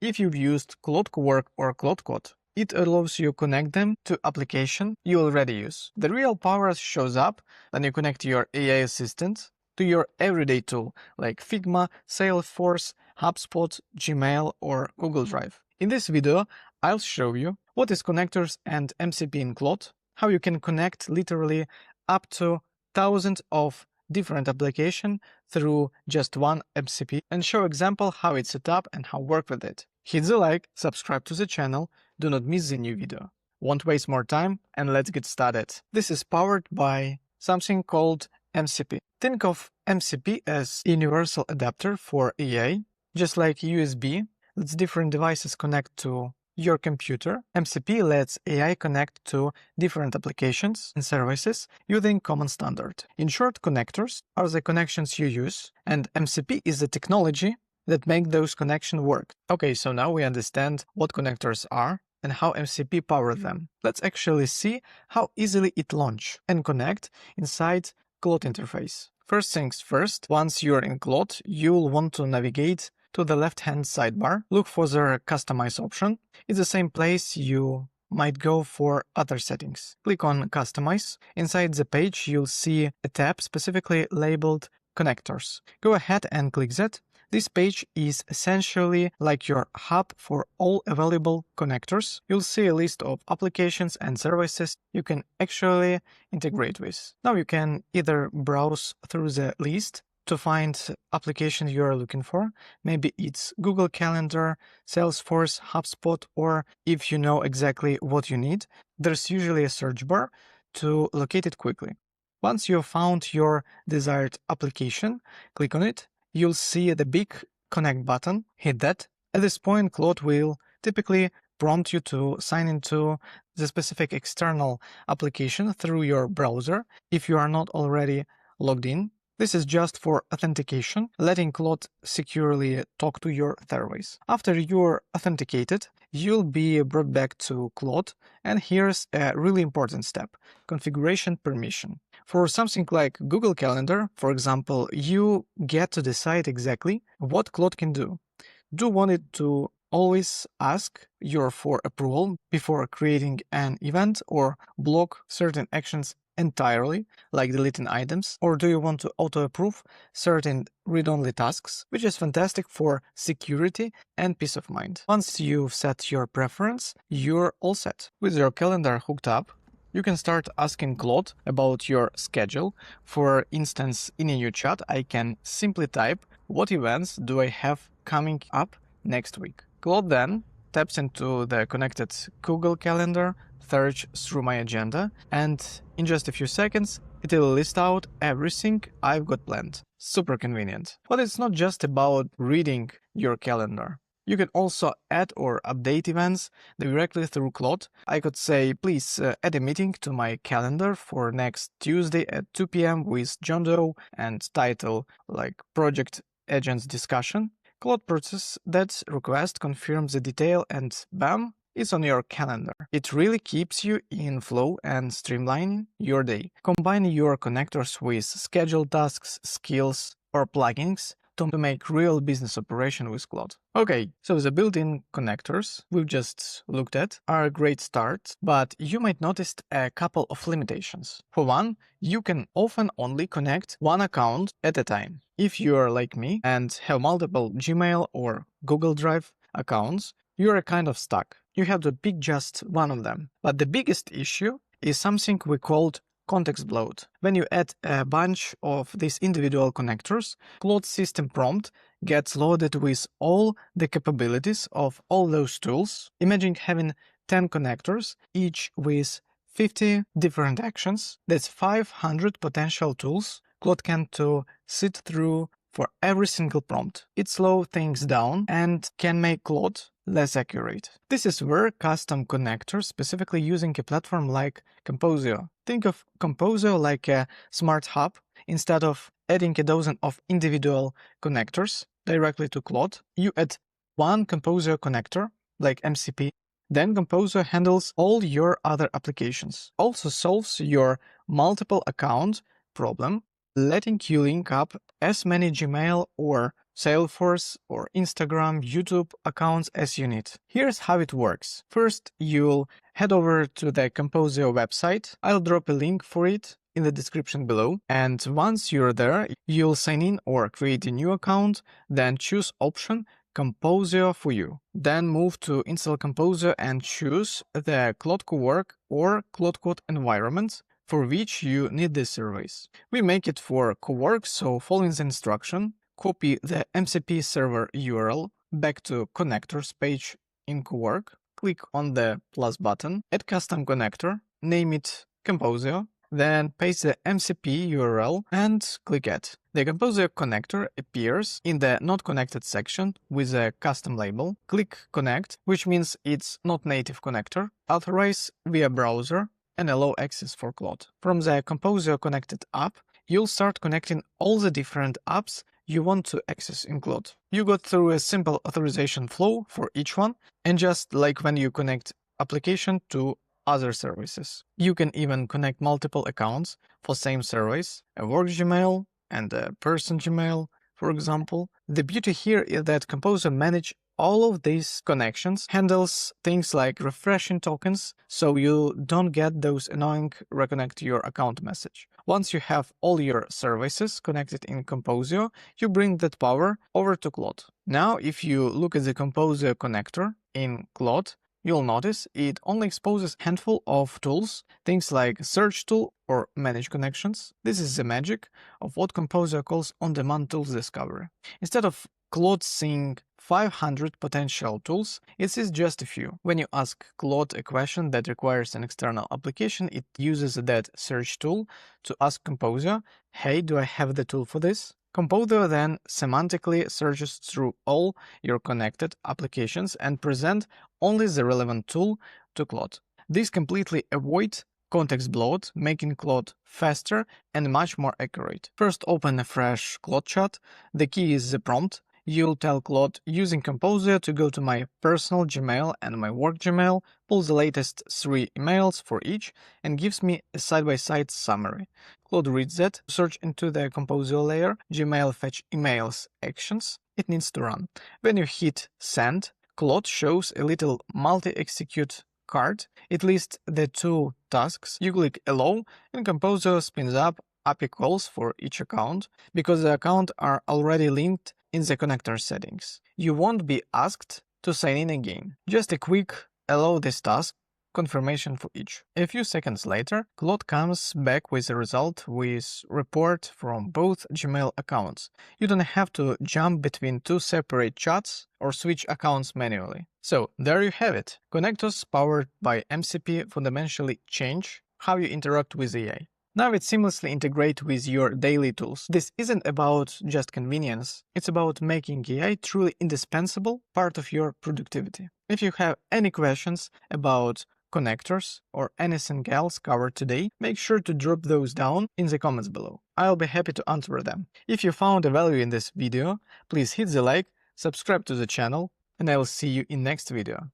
If you've used Claude Cowork or Claude Code, it allows you to connect them to application you already use. The real power shows up when you connect your AI assistant to your everyday tool like Figma, Salesforce, HubSpot, Gmail, or Google Drive. In this video, I'll show you what is Connectors and MCP in Claude, how you can connect literally up to thousands of different applications through just one MCP, and show example how it's set up and how work with it. Hit the like, subscribe to the channel, do not miss the new video. Won't waste more time, and let's get started. This is powered by something called MCP. Think of MCP as a universal adapter for AI. Just like USB lets different devices connect to your computer, MCP lets AI connect to different applications and services using common standard. In short, connectors are the connections you use, and MCP is the technology that make those connections work. Okay, so now we understand what connectors are and how MCP powers them. Let's actually see how easily it launch and connect inside Claude interface. First things first, once you're in Claude, you'll want to navigate to the left-hand sidebar, look for the Customize option. It's the same place you might go for other settings. Click on Customize. Inside the page, you'll see a tab specifically labeled Connectors. Go ahead and click that. This page is essentially like your hub for all available connectors. You'll see a list of applications and services you can actually integrate with. Now you can either browse through the list to find application you're looking for. Maybe it's Google Calendar, Salesforce, HubSpot, or if you know exactly what you need, there's usually a search bar to locate it quickly. Once you've found your desired application, click on it. You'll see the big Connect button. Hit that. At this point, Claude will typically prompt you to sign into the specific external application through your browser if you are not already logged in. This is just for authentication, letting Claude securely talk to your service. After you're authenticated, you'll be brought back to Claude, and here's a really important step: configuration permission. For something like Google Calendar, for example, you get to decide exactly what Claude can do. Do you want it to always ask you for approval before creating an event, or block certain actions entirely, like deleting items, or do you want to auto-approve certain read-only tasks, which is fantastic for security and peace of mind. Once you've set your preference, you're all set. With your calendar hooked up, you can start asking Claude about your schedule. For instance, in a new chat, I can simply type, what events do I have coming up next week? Claude then taps into the connected Google Calendar, search through my agenda, and in just a few seconds, it'll list out everything I've got planned. Super convenient. But it's not just about reading your calendar. You can also add or update events directly through Claude. I could say, please add a meeting to my calendar for next Tuesday at 2 p.m. with John Doe, and title like Project Agents Discussion. Claude processes that request, confirms the detail, and bam, it's on your calendar. It really keeps you in flow and streamlining your day. Combine your connectors with scheduled tasks, skills, or plugins to make real business operation with Claude. Okay, so the built-in connectors we've just looked at are a great start, but you might notice a couple of limitations. For one, you can often only connect one account at a time. If you're like me and have multiple Gmail or Google Drive accounts, you're kind of stuck. You have to pick just one of them. But the biggest issue is something we called context bloat. When you add a bunch of these individual connectors, Claude's system prompt gets loaded with all the capabilities of all those tools. Imagine having 10 connectors, each with 50 different actions. That's 500 potential tools Claude can to sit through for every single prompt. It slows things down and can make Claude less accurate. This is where custom connectors, specifically using a platform like Composio. Think of Composio like a smart hub. Instead of adding a dozen of individual connectors directly to Claude, you add one Composio connector, like MCP. Then Composio handles all your other applications. Also solves your multiple account problem, letting you link up as many Gmail or Salesforce or Instagram, YouTube accounts as you need. Here's how it works. First, you'll head over to the Composio website. I'll drop a link for it in the description below. And once you're there, you'll sign in or create a new account, then choose option Composio for you. Then move to Install Composio and choose the Claude Cowork or Claude Code environment for which you need this service. We make it for Cowork, so following the instruction, copy the MCP server URL back to connectors page in Cowork, click on the plus button, add custom connector, name it Composio, then paste the MCP URL and click Add. The Composio connector appears in the Not Connected section with a custom label. Click Connect, which means it's not native connector. Authorize via browser and allow access for Claude. From the Composio connected app, you'll start connecting all the different apps you want to access in Claude. You go through a simple authorization flow for each one, and just like when you connect application to other services. You can even connect multiple accounts for same service, a work Gmail and a person Gmail, for example. The beauty here is that Composio manages all of these connections, handles things like refreshing tokens, so you don't get those annoying reconnect your account message. Once you have all your services connected in Composio, you bring that power over to Claude. Now, if you look at the Composio connector in Claude, you'll notice it only exposes a handful of tools, things like search tool or manage connections. This is the magic of what Composio calls on-demand tools discovery. Instead of Claude seeing 500 potential tools, it sees just a few. When you ask Claude a question that requires an external application, it uses that search tool to ask Composio, hey, do I have the tool for this? Composio then semantically searches through all your connected applications and present only the relevant tool to Claude. This completely avoids context bloat, making Claude faster and much more accurate. First, open a fresh Claude chat. The key is the prompt. You'll tell Claude using Composio to go to my personal Gmail and my work Gmail, pull the latest 3 emails for each, and gives me a side-by-side summary. Claude reads that, search into the Composio layer, Gmail fetch emails actions, it needs to run. When you hit send, Claude shows a little multi-execute card. It lists the 2 tasks. You click allow and Composio spins up API calls for each account because the accounts are already linked in the connector settings. You won't be asked to sign in again. Just a quick allow this task confirmation for each. A few seconds later, Claude comes back with a result with report from both Gmail accounts. You don't have to jump between 2 separate chats or switch accounts manually. So there you have it. Connectors powered by MCP fundamentally change how you interact with AI. Now it seamlessly integrates with your daily tools. This isn't about just convenience, it's about making AI truly indispensable part of your productivity. If you have any questions about connectors or anything else covered today, make sure to drop those down in the comments below. I'll be happy to answer them. If you found a value in this video, please hit the like, subscribe to the channel, and I will see you in next video.